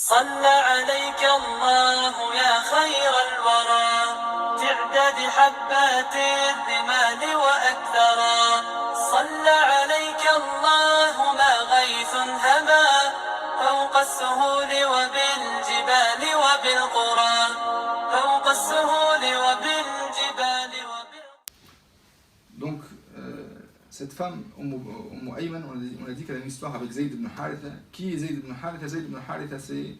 صلى عليك الله يا خير الورى تعداد حبات الرمال وأكثرا صلى عليك الله ما غيث هما فوق السهول وبالجبال وبالقرى فوق السهول وبالجبال Donc, cette femme, Ayman, on a dit qu'elle a une histoire avec Zayd ibn Haritha. Qui est Zayd ibn Haritha? Zayd ibn Haritha, c'est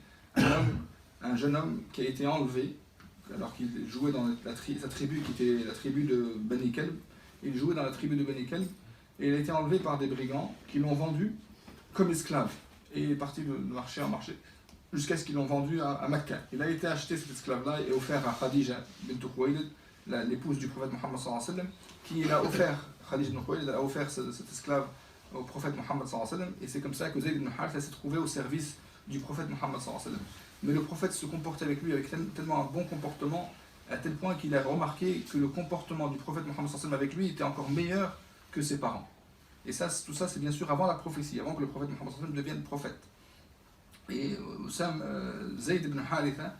un jeune homme qui a été enlevé alors qu'il jouait dans sa tribu, qui était la tribu de Bani Kalb. Il jouait dans la tribu de Bani Kalb et il a été enlevé par des brigands qui l'ont vendu comme esclave. Et il est parti de marché en marché jusqu'à ce qu'ils l'ont vendu à Mecca. Il a été acheté, cet esclave-là, et offert à Khadija bint Khuwaylid, l'épouse du prophète Mohammed sallallahu alayhi wa sallam, qui l'a offert, Khadija bint Khuwaylid a offert cet esclave au prophète Mohammed sallallahu alayhi wa sallam, et c'est comme ça que Zayd ibn Haritha s'est trouvé au service du prophète Mohammed sallallahu alayhi wa sallam. Mais le prophète se comportait avec lui avec tellement un bon comportement, à tel point qu'il a remarqué que le comportement du prophète Mohammed sallallahu alayhi wa sallam avec lui était encore meilleur que ses parents. Et ça, tout ça, c'est bien sûr avant la prophétie, avant que le prophète Mohammed sallallahu alayhi wa sallam devienne prophète. Et Zayd ibn Haritha,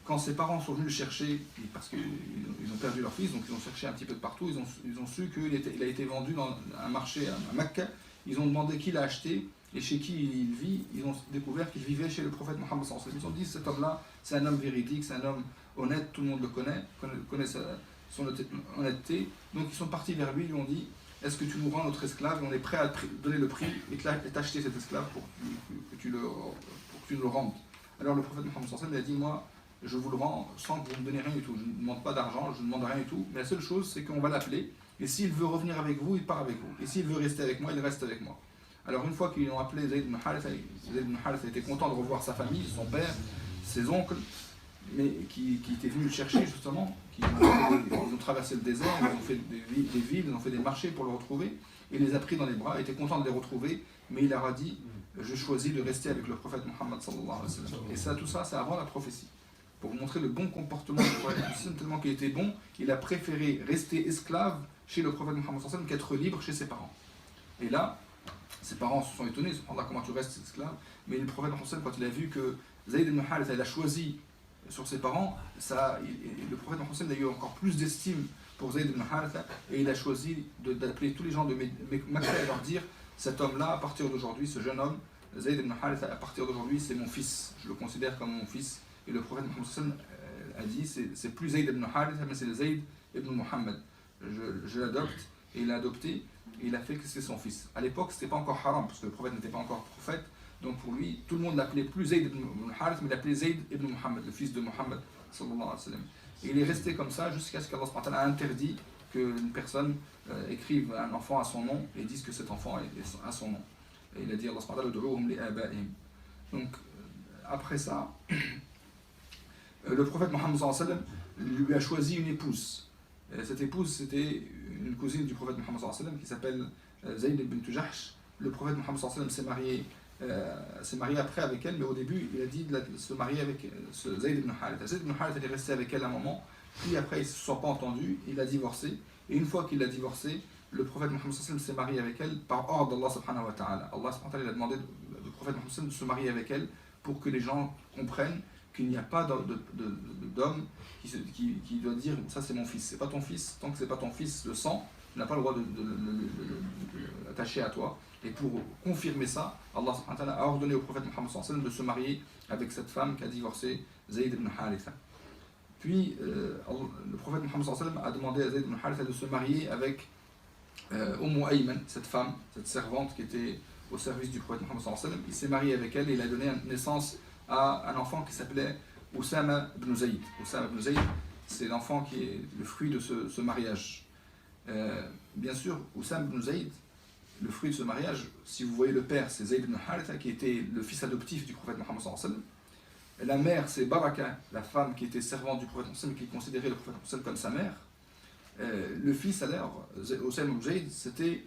quand ses parents sont venus le chercher, parce qu'ils ont perdu leur fils, donc ils ont cherché un petit peu de partout, ils ont su qu'il a été vendu dans un marché à Mecca. Ils ont demandé qui l'a acheté et chez qui il vit. Ils ont découvert qu'il vivait chez le prophète Mohammed sallallahu alayhi wa sallam. Ils ont dit, cet homme-là, c'est un homme véridique, c'est un homme honnête, tout le monde le connaît son honnêteté. Donc ils sont partis vers lui, ils lui ont dit, est-ce que tu nous rends notre esclave? On est prêt à donner le prix et t'acheter cet esclave pour que tu nous le rendes. Alors le prophète Mohammed sallallahu alayhi wa sallam a dit, moi, je vous le rends sans que vous ne me donnez rien du tout. Je ne demande pas d'argent, je ne demande rien du tout. Mais la seule chose, c'est qu'on va l'appeler. Et s'il veut revenir avec vous, il part avec vous. Et s'il veut rester avec moi, il reste avec moi. Alors une fois qu'ils ont appelé Zayd ibn Haritha, Zayd ibn Haritha était content de revoir sa famille, son père, ses oncles, mais qui étaient venus le chercher justement. Ils ont traversé le désert, ils ont fait des villes, ils ont fait des marchés pour le retrouver. Il les a pris dans les bras, il était content de les retrouver, mais il leur a dit, je choisis de rester avec le prophète Mohammed sallallahu alayhi wa sallam. Et ça, tout ça, c'est avant la prophétie. Pour vous montrer le bon comportement du prophète, tellement qu'il était bon, il a préféré rester esclave chez le prophète Mohammed sallallahu alayhi wa sallam qu'être libre chez ses parents. Et là, ses parents se sont étonnés, ils se sont dit comment tu restes esclave. Mais le prophète Mohammed sallallahu alayhi wa sallam, quand il a vu que Zayd ibn Haritha, il a choisi sur ses parents, le prophète Mohammed sallallahu alayhi wa sallam a eu encore plus d'estime pour Zayd ibn Haritha, et il a choisi d'appeler tous les gens de Mecca et leur dire, cet homme-là, à partir d'aujourd'hui, ce jeune homme, Zayd ibn Haritha, à partir d'aujourd'hui, c'est mon fils, je le considère comme mon fils. Et le prophète Mohammed sallallahu alayhi wa sallam a dit, c'est plus Zayd ibn Haritha, mais c'est le Zayd ibn Muhammad. Je l'adopte, et il l'a adopté, et il a fait que c'est son fils. À l'époque, ce n'était pas encore haram, parce que le prophète n'était pas encore prophète, donc pour lui, tout le monde l'appelait plus Zayd ibn Haritha, mais il l'appelait Zayd ibn Muhammad, le fils de Muhammad sallallahu alayhi wa sallam. Et il est resté comme ça jusqu'à ce qu'Allah subhanahu wa ta'ala a interdit qu'une personne écrive un enfant à son nom et dise que cet enfant est à son nom. Et il a dit Allah subhanahu wa ta'ala, donc après ça, le prophète Mohammed sallallahu alayhi wa sallam lui a choisi une épouse. Cette épouse, c'était une cousine du prophète Mohammed sallallahu alayhi wa sallam qui s'appelle Zayd bint Jahsh. Le prophète Mohammed sallallahu alayhi wa sallam s'est marié après avec elle, mais au début, il a dit de se marier avec Zayd ibn Haritha. Zayd ibn Haritha est resté avec elle un moment, puis après, ils ne se sont pas entendus, il a divorcé. Et une fois qu'il a divorcé, le prophète Mohammed sallallahu alayhi wa sallam s'est marié avec elle par ordre d'Allah subhanahu wa ta'ala. Allah subhanahu wa ta'ala a demandé au prophète Mohammed sallallahu alayhi wa sallam de se marier avec elle pour que les gens comprennent qu'il n'y a pas d'homme qui doit dire ça c'est mon fils, c'est pas ton fils, tant que c'est pas ton fils de sang, tu n'as pas le droit de l'attacher à toi. Et pour confirmer ça, Allah subhanahu wa ta'ala a ordonné au prophète Mohammed sallallahu alayhi wa sallam de se marier avec cette femme qui a divorcé Zayd ibn Haritha. Puis le prophète Mohammed sallallahu alayhi wa sallam a demandé à Zayd ibn Haritha de se marier avec Ayman, cette femme, cette servante qui était au service du prophète Mohammed sallallahu alayhi wa sallam. Il s'est marié avec elle et il a donné naissance à un enfant qui s'appelait Oussama ibn Zayd. Oussama ibn Zayd, c'est l'enfant qui est le fruit de ce mariage. Bien sûr, Oussama ibn Zayd, le fruit de ce mariage, si vous voyez le père, c'est Zayd ibn Haritha, qui était le fils adoptif du prophète Mohammed sallallahu alayhi wa sallam. La mère, c'est Baraka, la femme qui était servante du prophète Mohammed sallallahu alayhi wa sallam, qui considérait le prophète Mohammed sallallahu alayhi wa sallam comme sa mère. Le fils, alors, Oussama ibn Zayd, c'était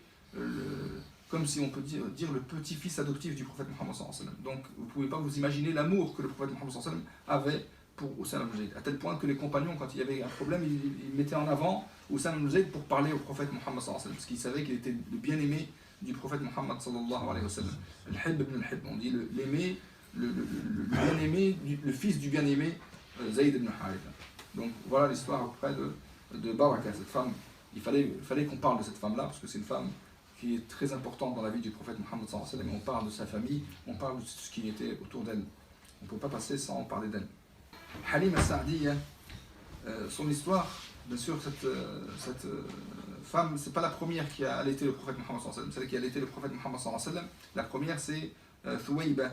comme si on peut dire le petit-fils adoptif du prophète Mohammed sallallahu alayhi wa sallam. Donc vous ne pouvez pas vous imaginer l'amour que le prophète Mohammed sallallahu alayhi wa sallam avait pour Oussama ibn Zayd, à tel point que les compagnons, quand il y avait un problème, ils mettaient en avant Oussama ibn Zayd pour parler au prophète Mohammed sallallahu alayhi wa sallam, parce qu'ils savaient qu'il était le bien-aimé du prophète Muhammad sallallahu alayhi wa sallam. Al-Hib ibn al-Hib, on dit l'aimé, le bien-aimé, le fils du bien-aimé Zayd ibn Haritha. Donc voilà l'histoire auprès de Baraka, cette femme. Il fallait qu'on parle de cette femme-là, parce que c'est une femme qui est très importante dans la vie du prophète Muhammad sallallahu alayhi wa sallam. On parle de sa famille, on parle de ce qui était autour d'elle. On ne peut pas passer sans parler d'elle. Halima Sa'diya, son histoire, bien sûr, cette femme, c'est pas la première qui a allaité le prophète Muhammad sallallahu alayhi wa sallam. Celle qui a allaité le prophète Muhammad sallallahu alayhi wa sallam, la première c'est Thuwayba.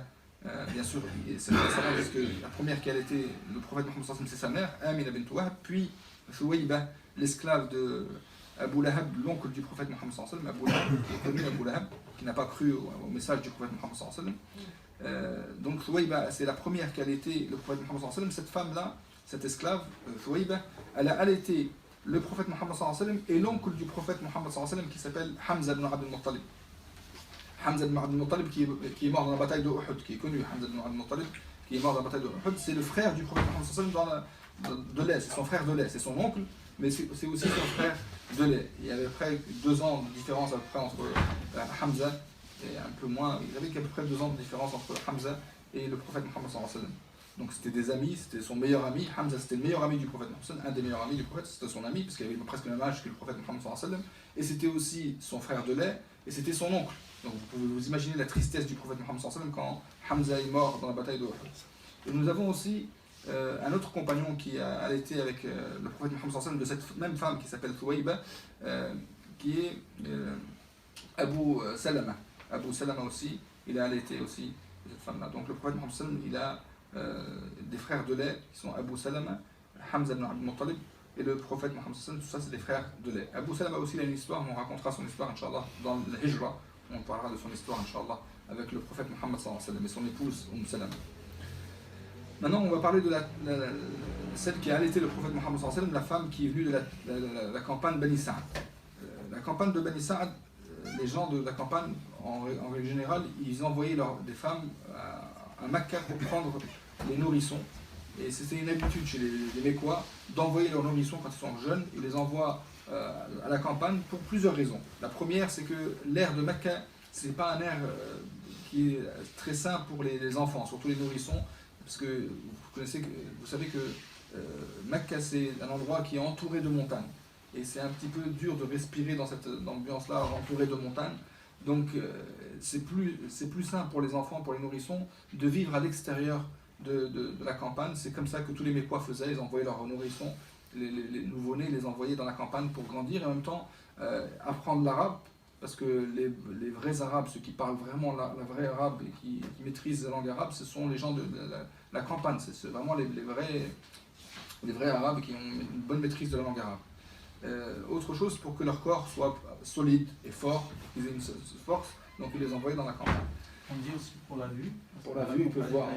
Bien sûr, c'est parce que la première qui a allaité le prophète Muhammad sallallahu alayhi wa sallam, c'est sa mère, Amina bint Wahb, puis Thuwayba, l'esclave de Abu Lahab, l'oncle du prophète Muhammad sallallahu alayhi wa sallam, Abu Lahab, qui est connu Abu Lahab, qui n'a pas cru au message du prophète Muhammad sallallahu alayhi wa sallam. Donc Thuwayba, c'est la première qui a allaité le prophète Muhammad sallallahu alayhi wa sallam. Cette femme-là, cette esclave, Thuwayba, elle a allaité le prophète Muhammad sallallahu alayhi wa sallam et l'oncle du prophète Muhammad sallallahu alayhi wa sallam qui s'appelle Hamza ibn Abd al-Muttalib. Hamza ibn Abd al-Muttalib qui est mort dans la bataille de Uhud, qui est connu, Hamza ibn Abd al-Muttalib, qui est mort dans la bataille de Uhud, c'est le frère du prophète Muhammad sallallahu alayhi wa sallam de lait, c'est son frère de lait, c'est son oncle, mais c'est aussi son frère de lait. Il y avait à peu près 2 ans de différence à peu près entre Hamza et un peu moins, il y avait à peu près 2 ans de différence entre Hamza et le prophète Muhammad sallallahu alayhi wa sallam. Donc c'était des amis, c'était son meilleur ami. Hamza c'était le meilleur ami du prophète Muhammad, un des meilleurs amis du prophète, c'était son ami, parce qu'il avait presque le même âge que le prophète Muhammad sallallahu alayhi wa sallam. Et c'était aussi son frère de lait, et c'était son oncle. Donc vous pouvez vous imaginer la tristesse du prophète Muhammad sallallahu alayhi wa sallam quand Hamza est mort dans la bataille de Uhud. Et nous avons aussi un autre compagnon qui a allaité avec le prophète Muhammad sallallahu alayhi wa sallam, de cette même femme qui s'appelle Thuwayba, qui est Abu Salama. Abu Salama aussi, il a allaité aussi cette femme-là. Donc le prophète Muhammad sallallahu alayhi wa sallam, il a des frères de lait qui sont Abu Salama, Hamza ibn Abd al-Muttalib et le prophète Muhammad sallallahu alayhi wa sallam, tout ça c'est des frères de lait. Abu Salama aussi il a une histoire, on racontera son histoire Inch'Allah dans le Hijra, on parlera de son histoire Inch'Allah avec le prophète Muhammad sallallahu alayhi wa sallam et son épouse Salama. Maintenant on va parler de celle qui a allaité le prophète Muhammad sallallahu alayhi wa sallam, la femme qui est venue de la campagne Bani Sa'd. La campagne de Bani Sa'd, les gens de la campagne en règle générale, ils envoyaient des femmes à Mecca pour prendre les nourrissons. Et c'était une habitude chez les Mécois d'envoyer leurs nourrissons quand ils sont jeunes. Ils les envoient à la campagne pour plusieurs raisons. La première, c'est que l'air de Mecca, ce n'est pas un air qui est très sain pour les enfants, surtout les nourrissons, parce que vous savez que Mecca, c'est un endroit qui est entouré de montagnes. Et c'est un petit peu dur de respirer dans cette ambiance-là, entouré de montagnes. Donc c'est plus sain pour les enfants, pour les nourrissons, de vivre à l'extérieur de la campagne. C'est comme ça que tous les Mécois faisaient, ils envoyaient leurs nourrissons, les nouveau-nés, les envoyaient dans la campagne pour grandir et en même temps apprendre l'arabe, parce que les vrais arabes, ceux qui parlent vraiment la vraie arabe et qui maîtrisent la langue arabe, ce sont les gens de la campagne, c'est vraiment les vrais arabes qui ont une bonne maîtrise de la langue arabe. Autre chose, pour que leur corps soit solide et fort, qu'ils aient une force, donc ils les envoyaient dans la campagne. On dit aussi pour la vue. Pour la vue, ils peuvent voir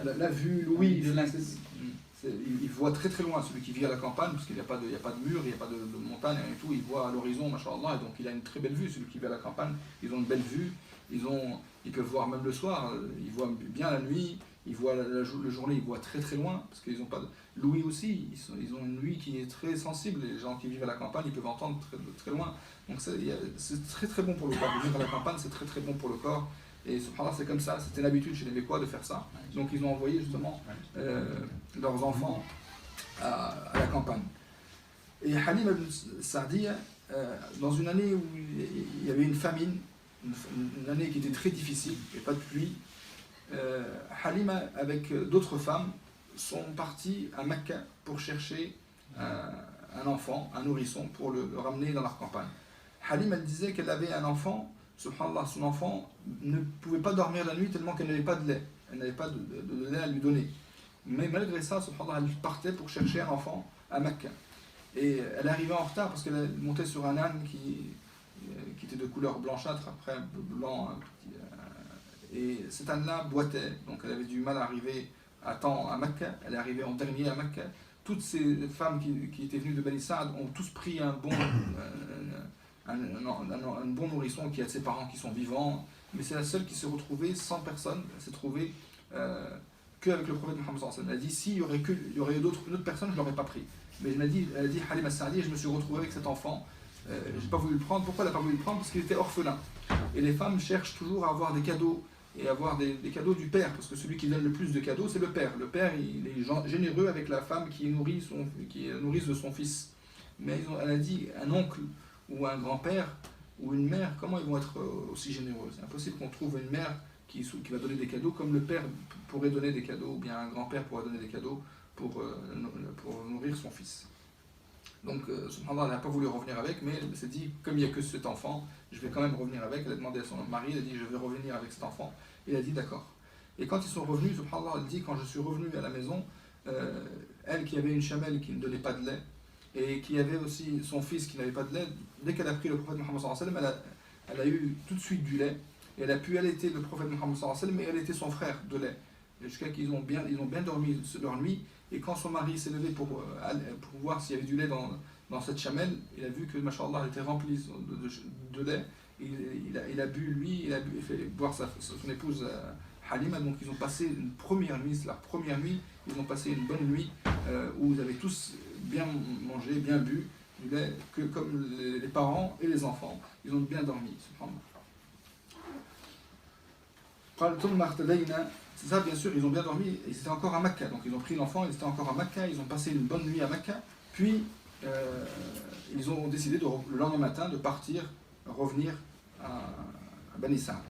la vue, l'ouïe, il voit très très loin celui qui vit à la campagne, parce qu'il n'y a pas de mur, il n'y a pas de montagne et tout, il voit à l'horizon, machallah, et donc il a une très belle vue, celui qui vit à la campagne, ils ont une belle vue, ils peuvent voir même le soir, ils voient bien la nuit, ils voient la journée, ils voient très très loin, parce qu'ils n'ont pas de... L'ouïe aussi, ils ont une ouïe qui est très sensible, les gens qui vivent à la campagne, ils peuvent entendre très, très loin, donc c'est très très bon pour le corps, vivre à la campagne c'est très très bon pour le corps, et subhanallah c'est comme ça, c'était l'habitude chez les Mécois de faire ça, donc ils ont envoyé justement leurs enfants à la campagne. Et Halima ibn Sa'diya, dans une année où il y avait une famine, une année qui était très difficile, et pas de pluie, Halima avec d'autres femmes sont partis à Mecca pour chercher un enfant, un nourrisson, pour le ramener dans leur campagne. Halima elle disait qu'elle avait un enfant, subhanallah, son enfant ne pouvait pas dormir la nuit tellement qu'elle n'avait pas de lait, elle n'avait pas de lait à lui donner. Mais malgré ça, subhanallah, elle partait pour chercher un enfant à Mecca. Et elle arrivait en retard parce qu'elle montait sur un âne qui était de couleur blanchâtre, après un peu blanc, et cet âne-là boitait, donc elle avait du mal à arriver à temps à Mecca, elle est arrivée en dernier à Mecca. Toutes ces femmes qui étaient venues de Bani Sa'd ont tous pris un bon nourrisson qui a de ses parents qui sont vivants, mais c'est la seule qui s'est retrouvée sans personne, elle s'est trouvée qu'avec le prophète Muhammad sallallahu alayhi wa sallam. Elle a dit s'il y aurait d'autres personnes, je ne l'aurais pas pris. Mais elle a dit Halima Sa'diya, je me suis retrouvée avec cet enfant j'ai pas voulu le prendre. Pourquoi elle n'a pas voulu le prendre? Parce qu'il était orphelin. Et les femmes cherchent toujours à avoir des cadeaux, et avoir des cadeaux du père, parce que celui qui donne le plus de cadeaux, c'est le père. Le père, il est généreux avec la femme qui est nourrice de son fils. Mais elle a dit, un oncle ou un grand-père ou une mère, comment ils vont être aussi généreux? C'est impossible qu'on trouve une mère qui va donner des cadeaux comme le père pourrait donner des cadeaux, ou bien un grand-père pourrait donner des cadeaux pour nourrir son fils. Donc, subhanallah, elle n'a pas voulu revenir avec, mais elle s'est dit, comme il n'y a que cet enfant, je vais quand même revenir avec. Elle a demandé à son mari, elle a dit, je vais revenir avec cet enfant. Il a dit, d'accord. Et quand ils sont revenus, subhanallah, elle dit, quand je suis revenu à la maison, elle qui avait une chamelle qui ne donnait pas de lait, et qui avait aussi son fils qui n'avait pas de lait, dès qu'elle a pris le prophète Mohammed sallallahu alayhi wa sallam, elle a eu tout de suite du lait, et elle a pu allaiter le prophète Mohammed sallallahu alayhi wa sallam, mais elle était son frère de lait. Jusqu'à qu'ils ont bien dormi leur nuit, et quand son mari s'est levé pour voir s'il y avait du lait dans cette chamelle, il a vu que, mashallah, elle était remplie de lait, il a bu, lui, il a fait boire son épouse Halima, donc ils ont passé une première nuit, c'est leur première nuit, ils ont passé une bonne nuit, où ils avaient tous bien mangé, bien bu, du lait, comme les parents et les enfants, ils ont bien dormi, subhanallah. C'est ça, bien sûr, ils ont bien dormi, ils étaient encore à Mecca, donc ils ont pris l'enfant, ils étaient encore à Mecca, ils ont passé une bonne nuit à Mecca, puis ils ont décidé le lendemain matin de partir, revenir à Bani Sa'd.